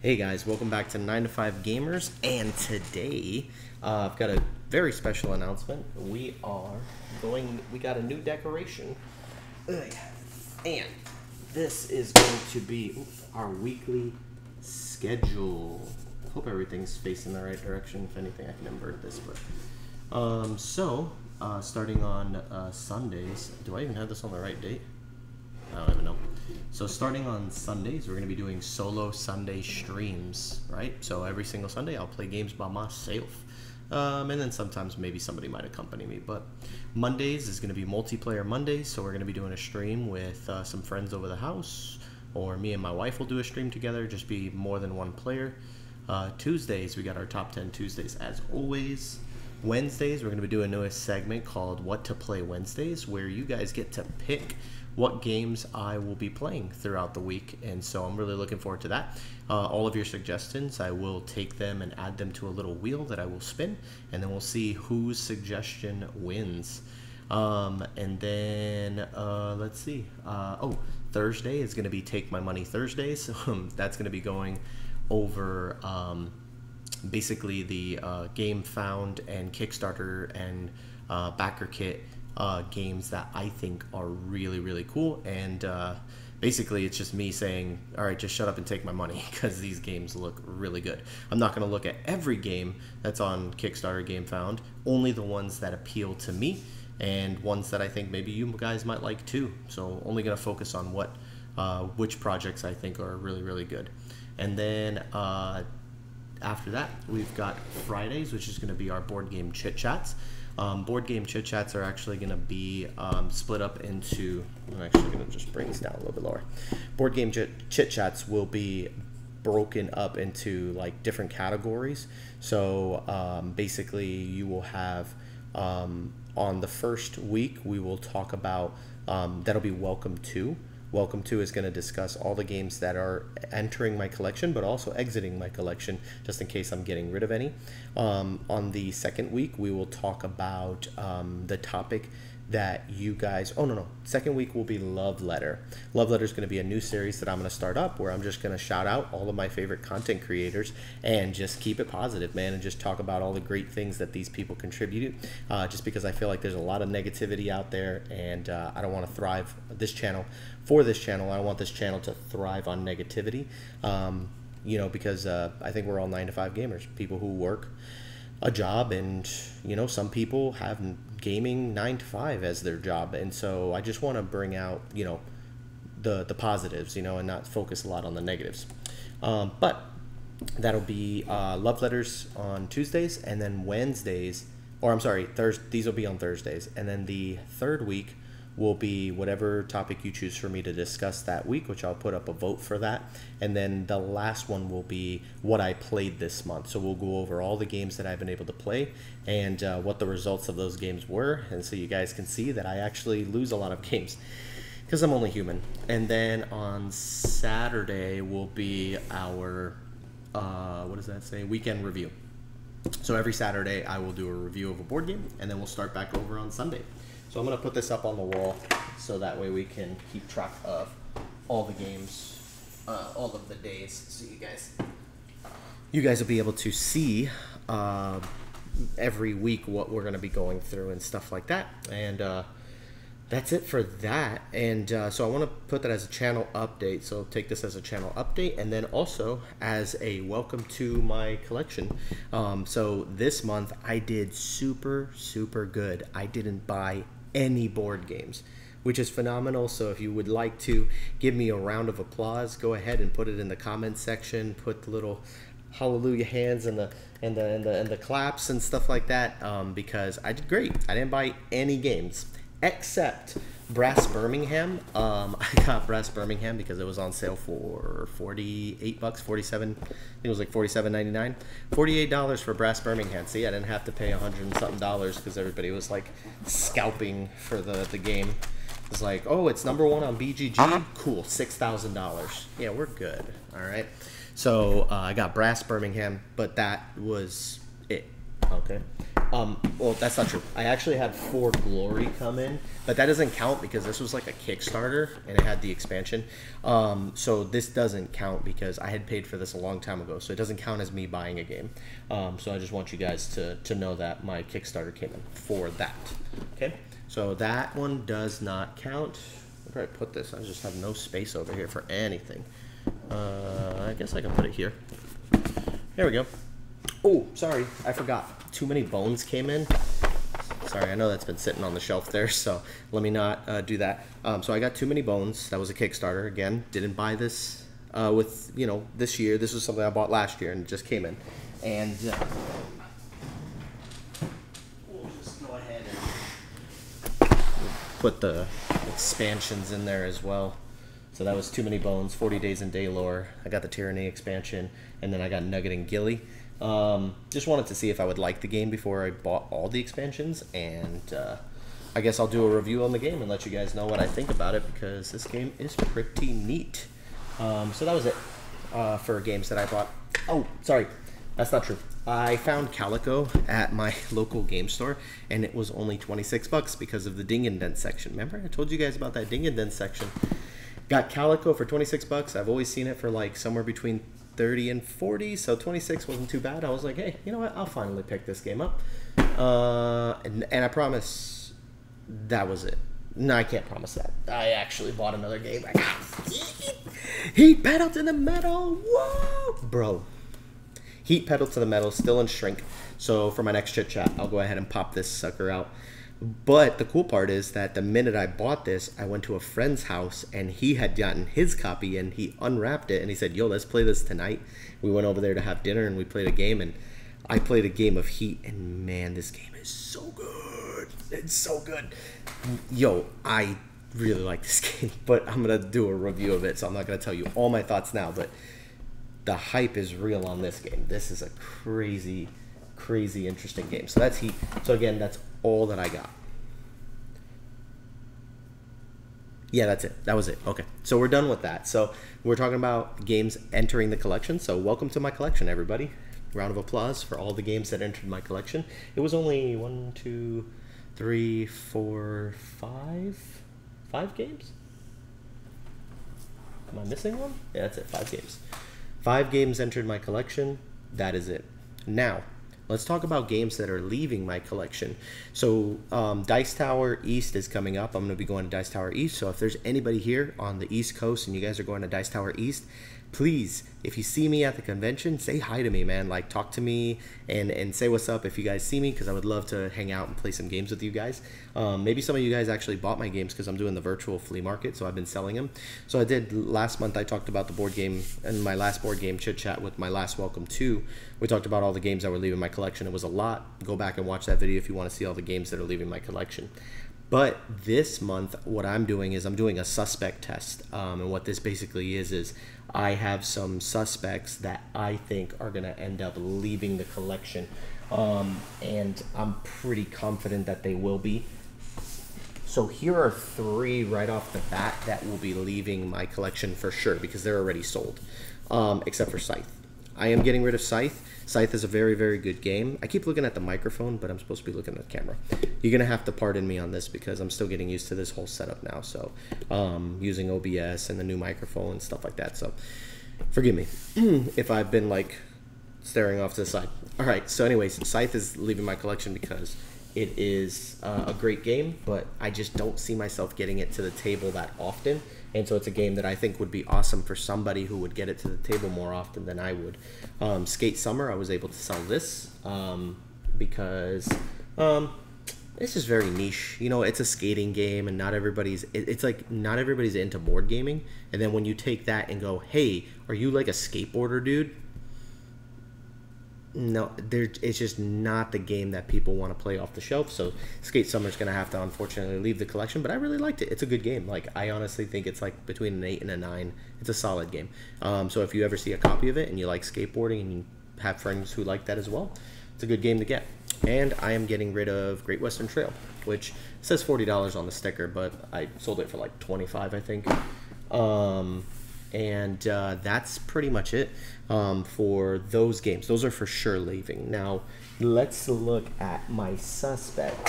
Hey guys, welcome back to 9 to 5 Gamers, and today I've got a very special announcement. We got a new decoration, and this is going to be our weekly schedule. Hope everything's facing the right direction. If anything, I can invert this, but starting on Sundays, do I even have this on the right date? I don't even know. So starting on Sundays, we're going to be doing solo Sunday streams, right? So every single Sunday, I'll play games by myself. And then sometimes maybe somebody might accompany me. But Mondays is going to be multiplayer Mondays. So we're going to be doing a stream with some friends over the house. Or me and my wife will do a stream together, just be more than one player. Tuesdays, we got our top 10 Tuesdays as always. Wednesdays, we're going to be doing a newest segment called What to Play Wednesdays, where you guys get to pick what games I will be playing throughout the week, and so I'm really looking forward to that. All of your suggestions, I will take them and add them to a little wheel that I will spin, and then we'll see whose suggestion wins. And then let's see. Thursday is going to be Take My Money Thursdays. That's going to be going over basically the Game Found and Kickstarter and backer kit games that I think are really, really cool. And basically it's just me saying, all right, just shut up and take my money, because these games look really good. I'm not going to look at every game that's on Kickstarter Game Found, only the ones that appeal to me and ones that I think maybe you guys might like too. So only going to focus on which projects I think are really, really good. And then after that, we've got Fridays, which is going to be our board game chit chats. Board game chit chats are actually going to be split up into. I'm actually going to just bring this down a little bit lower. Board game chit chats will be broken up into like different categories. So basically, you will have on the first week we will talk about that'll be Welcome To. Welcome To is going to discuss all the games that are entering my collection, but also exiting my collection, just in case I'm getting rid of any. On the second week, we will talk about the topic that you guys... Second week will be Love Letter. Love Letter is going to be a new series that I'm going to start up, where I'm just going to shout out all of my favorite content creators and just keep it positive, man, and just talk about all the great things that these people contribute. Just because I feel like there's a lot of negativity out there, and I don't want to thrive this channel. For this channel, I want this channel to thrive on negativity, because I think we're all 9 to 5 gamers, people who work a job, and some people have gaming 9 to 5 as their job, and so I just want to bring out the positives, and not focus a lot on the negatives. But that'll be Love Letters on Tuesdays, and then Wednesdays, or I'm sorry, these will be on Thursdays, and then the third week will be whatever topic you choose for me to discuss that week, which I'll put up a vote for that. And then the last one will be what I played this month. So we'll go over all the games that I've been able to play and what the results of those games were. And so you guys can see that I actually lose a lot of games, because I'm only human. And then on Saturday will be our, weekend review. So every Saturday I will do a review of a board game, and then we'll start back over on Sunday. So I'm going to put this up on the wall so that way we can keep track of all the games, all of the days, so you guys will be able to see every week what we're going to be going through and stuff like that. And that's it for that. And so I want to put that as a channel update. So take this as a channel update, and then also as a welcome to my collection. So this month I did super, super good. I didn't buy any board games, which is phenomenal. So if you would like to give me a round of applause, go ahead and put it in the comments section. Put the little hallelujah hands and the claps and stuff like that, because I did great. I didn't buy any games except Brass Birmingham. I got Brass Birmingham because it was on sale for $48, 47. I think it was like $47.99. $48 for Brass Birmingham. See, I didn't have to pay $100 and something because everybody was like scalping for the game. It's like, oh, it's #1 on BGG. Cool, $6,000. Yeah, we're good. All right. So I got Brass Birmingham, but that was it. Okay. Well, that's not true. I actually had 4 Glory come in, but that doesn't count because this was like a Kickstarter and it had the expansion. So this doesn't count because I had paid for this a long time ago, so it doesn't count as me buying a game. So I just want you guys to know that my Kickstarter came in for that. Okay, so that one does not count. Where do I put this? I just have no space over here for anything. I guess I can put it here. There we go. Oh, sorry, I forgot. Too many bones came in. Sorry, I know that's been sitting on the shelf there, so let me not do that. So I got Too Many Bones. That was a Kickstarter. Again, didn't buy this with, you know, this year. This was something I bought last year and it just came in. And we'll just go ahead and put the expansions in there as well. So that was Too Many Bones, 40 Days in Daylore. I got the Tyranny expansion, and then I got Nugget and Gilly. Just wanted to see if I would like the game before I bought all the expansions, and I guess I'll do a review on the game and let you guys know what I think about it, because this game is pretty neat. So that was it for games that I bought. Oh, sorry, that's not true. I found Calico at my local game store, and it was only 26 bucks because of the Ding and Dent section. Remember, I told you guys about that Ding and Dent section. Got Calico for 26 bucks. I've always seen it for like somewhere between 30 and 40, so 26 wasn't too bad. I was like, hey, you know what? I'll finally pick this game up. And I promise that was it. No, I can't promise that. I actually bought another game. I got Heat Pedal to the Metal. Whoa! Bro. Heat Pedal to the Metal, still in shrink. So for my next chit chat, I'll go ahead and pop this sucker out. But the cool part is that the minute I bought this, I went to a friend's house and he had gotten his copy and he unwrapped it and he said, yo, let's play this tonight. We went over there to have dinner and we played a game, and I played a game of Heat, and man, this game is so good. It's so good. Yo, I really like this game, but I'm going to do a review of it, so I'm not going to tell you all my thoughts now, but the hype is real on this game. This is a crazy, crazy interesting game. So that's Heat. So again, that's all that I got. Yeah, that's it. That was it. Okay, so we're done with that. So we're talking about games entering the collection. So welcome to my collection, everybody. Round of applause for all the games that entered my collection. It was only 1, 2, 3, 4, 5 games. Am I missing one? Yeah, that's it. 5 games. 5 games entered my collection. That is it. Now, let's talk about games that are leaving my collection. So Dice Tower East is coming up. I'm going to be going to Dice Tower East. So if there's anybody here on the East Coast and you guys are going to Dice Tower East, please, if you see me at the convention, say hi to me, man. Like, talk to me and say what's up if you guys see me, because I would love to hang out and play some games with you guys. Maybe some of you guys actually bought my games because I'm doing the virtual flea market, so I've been selling them. So I did last month. I talked about the board game and my last board game chit chat with my last Welcome To. We talked about all the games that were leaving my collection. It was a lot. Go back and watch that video if you want to see all the games that are leaving my collection. But this month, what I'm doing is I'm doing a suspect test. And what this basically is I have some suspects that I think are going to end up leaving the collection. And I'm pretty confident that they will be. So here are 3 right off the bat that will be leaving my collection for sure, because they're already sold, except for Scythe. I am getting rid of Scythe. Scythe is a very, very good game. I keep looking at the microphone, but I'm supposed to be looking at the camera. You're going to have to pardon me on this because I'm still getting used to this whole setup now. So using OBS and the new microphone and stuff like that. So forgive me if I've been like staring off to the side. All right. So anyways, Scythe is leaving my collection because it is a great game, but I just don't see myself getting it to the table that often. And so it's a game that I think would be awesome for somebody who would get it to the table more often than I would. Skate Summer, I was able to sell this because it's just very niche. You know, it's a skating game, and not everybody's. It's like not everybody's into board gaming. And then when you take that and go, hey, are you like a skateboarder, dude? No, it's just not the game that people want to play off the shelf. So Skate Summer's going to have to unfortunately leave the collection, but I really liked it. It's a good game. Like, I honestly think it's like between an 8 and a 9. It's a solid game. So if you ever see a copy of it and you like skateboarding and you have friends who like that as well, it's a good game to get. And I am getting rid of Great Western Trail, which says $40 on the sticker, but I sold it for like $25, I think. And that's pretty much it for those games. Those are for sure leaving. Now, let's look at my suspect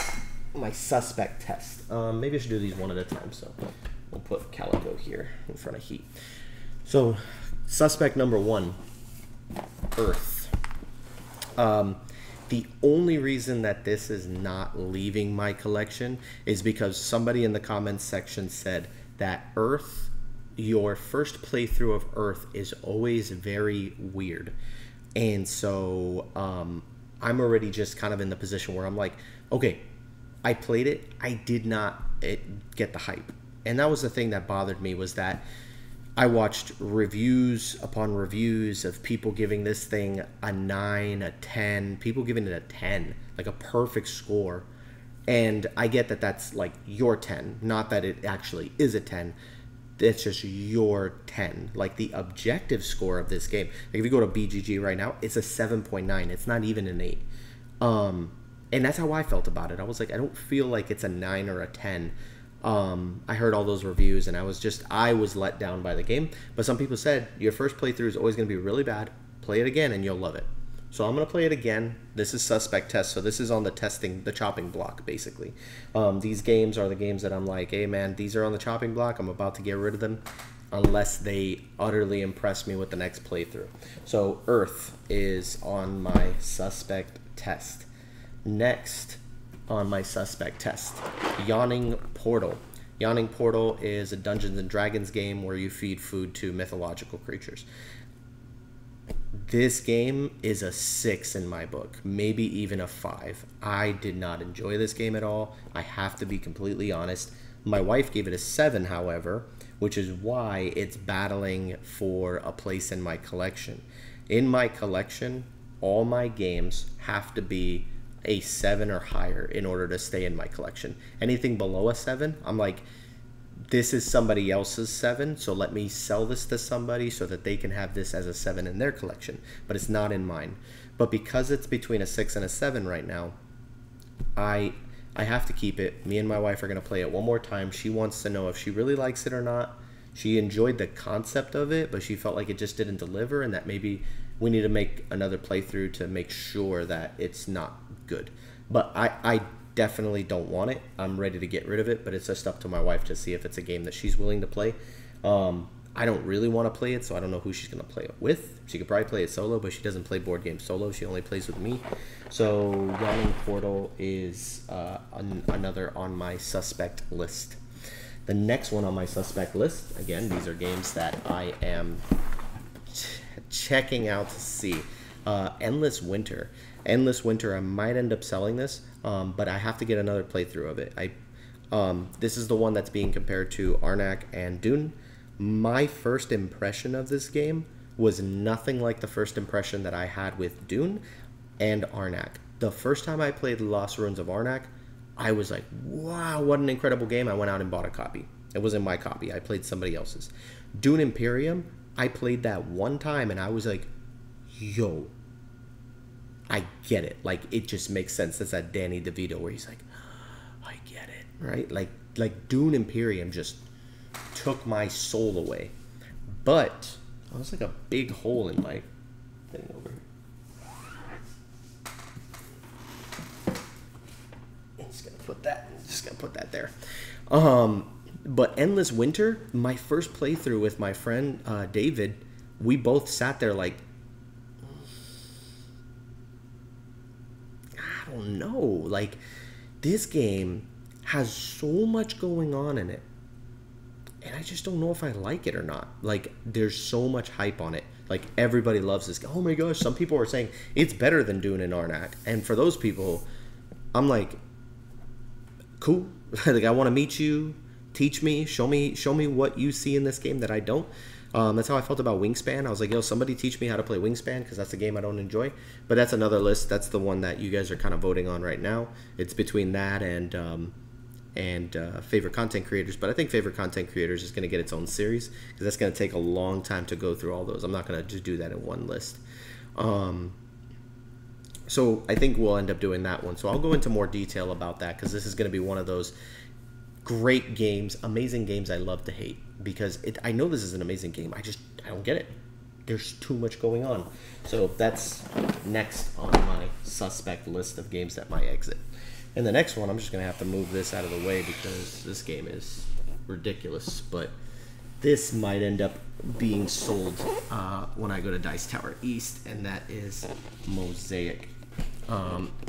test. Maybe I should do these one at a time. So we'll put Calico here in front of Heat. So suspect number 1, Earth. The only reason that this is not leaving my collection is because somebody in the comments section said that Earth, your first playthrough of Earth is always very weird. And so I'm already just kind of in the position where I'm like, okay, I played it. I did not get the hype. And that was the thing that bothered me, was that I watched reviews upon reviews of people giving this thing a 9, a 10, people giving it a 10, like a perfect score. And I get that that's like your 10, not that it actually is a 10. It's just your 10. Like the objective score of this game, like if you go to BGG right now, it's a 7.9. It's not even an 8. And that's how I felt about it. I was like, I don't feel like it's a 9 or a 10. I heard all those reviews and I was let down by the game. But some people said your first playthrough is always going to be really bad. Play it again and you'll love it. So I'm going to play it again. This is suspect test. So this is on the chopping block, basically. These games are the games that I'm like, hey man, these are on the chopping block. I'm about to get rid of them unless they utterly impress me with the next playthrough. So Earth is on my suspect test. Next on my suspect test, Yawning Portal. Yawning Portal is a Dungeons and Dragons game where you feed food to mythological creatures. This game is a 6 in my book, maybe even a 5. I did not enjoy this game at all. I have to be completely honest. My wife gave it a 7, however, which is why it's battling for a place in my collection. In my collection, all my games have to be a 7 or higher in order to stay in my collection. Anything below a 7, I'm like, this is somebody else's 7, so let me sell this to somebody so that they can have this as a 7 in their collection, but it's not in mine. But because it's between a 6 and a 7 right now, I have to keep it. Me and my wife are going to play it one more time. She wants to know if she really likes it or not. She enjoyed the concept of it, but she felt like it just didn't deliver and that maybe we need to make another playthrough to make sure that it's not good. But I definitely don't want it. I'm ready to get rid of it, but it's just up to my wife to see if it's a game that she's willing to play. I don't really want to play it, so I don't know who she's going to play it with. She could probably play it solo, but she doesn't play board games solo. She only plays with me. So Yawning Portal is another on my suspect list. The next one on my suspect list, again, these are games that I am checking out to see. Endless Winter. Endless Winter, I might end up selling this, but I have to get another playthrough of it. This is the one that's being compared to Arnak and Dune. My first impression of this game was nothing like the first impression that I had with Dune and Arnak. The first time I played Lost Ruins of Arnak, I was like, wow, what an incredible game. I went out and bought a copy. It wasn't my copy. I played somebody else's. Dune Imperium, I played that one time and I was like, yo, I get it. Like, it just makes sense. That's that Danny DeVito where he's like, I get it, right? Like Dune Imperium just took my soul away. But I was like a big hole in my thing over here. Just gonna put that there. But Endless Winter, my first playthrough with my friend David, we both sat there like, I don't know, like this game has so much going on in it, and I just don't know if I like it or not. Like, there's so much hype on it. Like, everybody loves this. Oh my gosh, some people are saying it's better than Dune and Arnak, and for those people, I'm like, cool. Like, I want to meet you, teach me, show me what you see in this game that I don't. That's how I felt about Wingspan. I was like, yo, somebody teach me how to play Wingspan, because that's a game I don't enjoy. But that's another list. That's the one that you guys are kind of voting on right now. It's between that and favorite content creators. But I think favorite content creators is going to get its own series, because that's going to take a long time to go through all those. I'm not going to just do that in one list. So I think we'll end up doing that one. So I'll go into more detail about that, because this is going to be one of those great games, amazing games I love to hate, because I know this is an amazing game. I don't get it. There's too much going on. So that's next on my suspect list of games that might exit. And the next one, I'm just going to have to move this out of the way because this game is ridiculous. But this might end up being sold when I go to Dice Tower East, and that is Mosaic. Golly,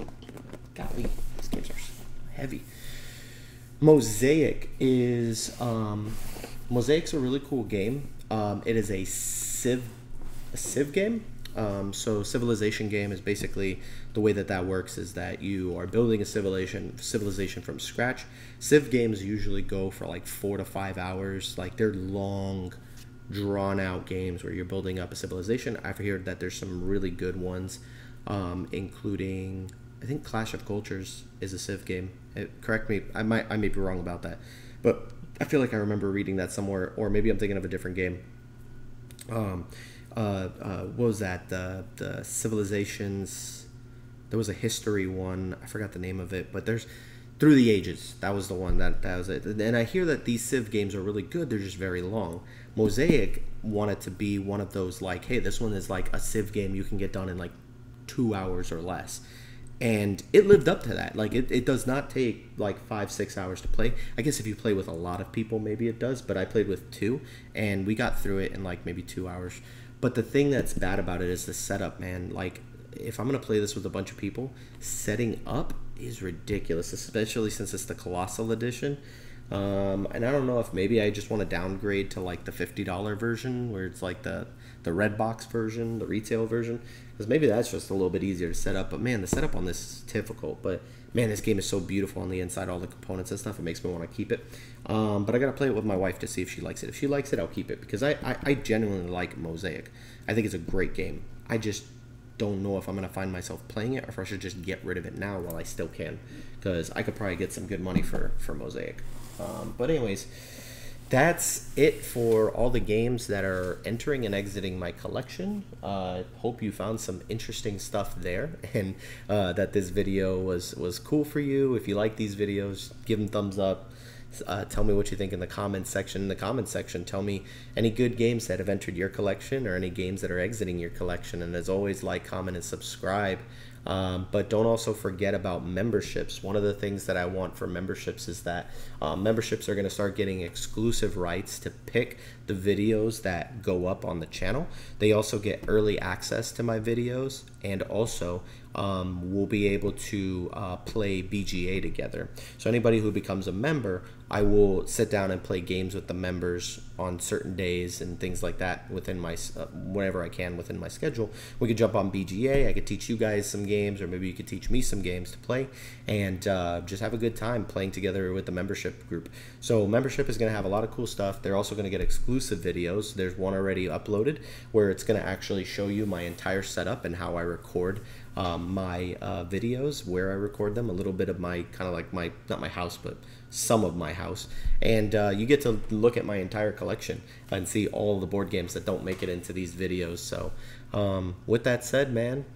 these games are heavy. Mosaic is Mosaic's a really cool game. It is a civ game. So civilization game is basically, the way that works is that you are building a civilization from scratch. Civ games usually go for like 4 to 5 hours. Like, they're long, drawn out games where you're building up a civilization. I've heard that there's some really good ones, including, I think Clash of Cultures is a civ game. Correct me, I may be wrong about that, but I feel like I remember reading that somewhere, or maybe I'm thinking of a different game. What was that? The Civilizations. There was a history one. I forgot the name of it, but there's Through the Ages. That was the one. That was it. And I hear that these civ games are really good. They're just very long. Mosaic wanted to be one of those, like, hey, this one is like a civ game you can get done in like 2 hours or less. And it lived up to that. Like, it does not take like 5-6 hours to play. I guess if you play with a lot of people, maybe it does. But I played with 2, and we got through it in like maybe 2 hours. But the thing that's bad about it is the setup, man. Like, if I'm going to play this with a bunch of people, setting up is ridiculous, especially since it's the Colossal Edition. And I don't know if maybe I just want to downgrade to like the $50 version, where it's like the red box version, the retail version, because maybe that's just a little bit easier to set up. But man, the setup on this is difficult. But man, this game is so beautiful on the inside, all the components and stuff. It makes me want to keep it. But I gotta play it with my wife to see if she likes it. If she likes it, I'll keep it, because I genuinely like Mosaic. I think it's a great game. I just don't know if I'm gonna find myself playing it, or if I should just get rid of it now while I still can, because I could probably get some good money for Mosaic. But anyways, that's it for all the games that are entering and exiting my collection. Hope you found some interesting stuff there, and that this video was cool for you. If you like these videos, give them thumbs up. Tell me what you think in the comments section. In the comments section, tell me any good games that have entered your collection, or any games that are exiting your collection. And as always, like, comment, and subscribe. But don't also forget about memberships. One of the things that I want for memberships is that memberships are going to start getting exclusive rights to pick the videos that go up on the channel. They also get early access to my videos, and also we'll be able to play BGA together. So anybody who becomes a member, I will sit down and play games with the members on certain days and things like that within my whenever I can within my schedule. We could jump on BGA. I could teach you guys some games, or maybe you could teach me some games to play, and just have a good time playing together with the membership group. So membership is going to have a lot of cool stuff. They're also going to get exclusive videos. There's one already uploaded where it's going to actually show you my entire setup and how I record my videos, where I record them, a little bit of my kind of like my, not my house, but some of my house. And you get to look at my entire collection and see all the board games that don't make it into these videos. So with that said, man,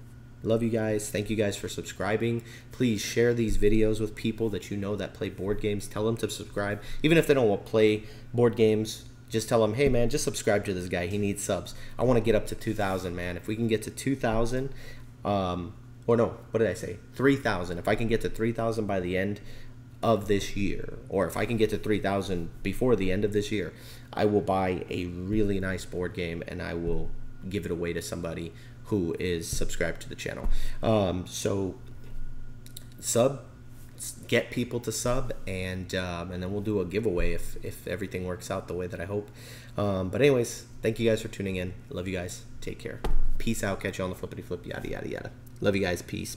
love you guys. Thank you guys for subscribing. Please share these videos with people that you know that play board games. Tell them to subscribe. Even if they don't play board games, just tell them, hey man, just subscribe to this guy. He needs subs. I want to get up to 2,000, man. If we can get to 2,000, or no, what did I say? 3,000. If I can get to 3,000 by the end of this year, or if I can get to 3,000 before the end of this year, I will buy a really nice board game, and I will give it away to somebody who is subscribed to the channel. So get people to sub, and then we'll do a giveaway if everything works out the way that I hope. But anyways, thank you guys for tuning in. Love you guys. Take care. Peace out. Catch you on the flippity flip. Yada yada yada. Love you guys. Peace.